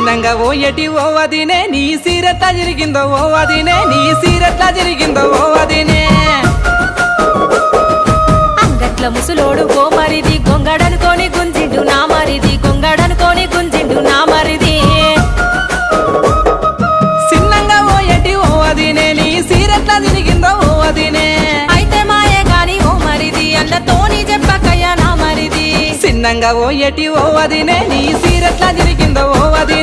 సిన్నంగా ఓ ఎటి ఓ వదినే నీ సీరెట్లా జరిగిందో ఓ వదినే నీ సీరెట్లా జరిగిందో ఓ వదినే అంగట్ల ముసులోడు ఓ మరిది గొంగడనుకోని గుంజిండు నా మరిది గొంగడనుకోని గుంజిండు నా మరిది సిన్నంగా ఓ ఎటి ఓ వదినే నీ సీరెట్లా జరిగిందో ఓ వదినే అయితే మాయే గాని ఓ మరిది అన్నతోని చెప్పకయ్యా నా మరిది సిన్నంగా ఓ ఎటి ఓ వదినే నీ సీరెట్లా జరిగిందో ఓ వదినే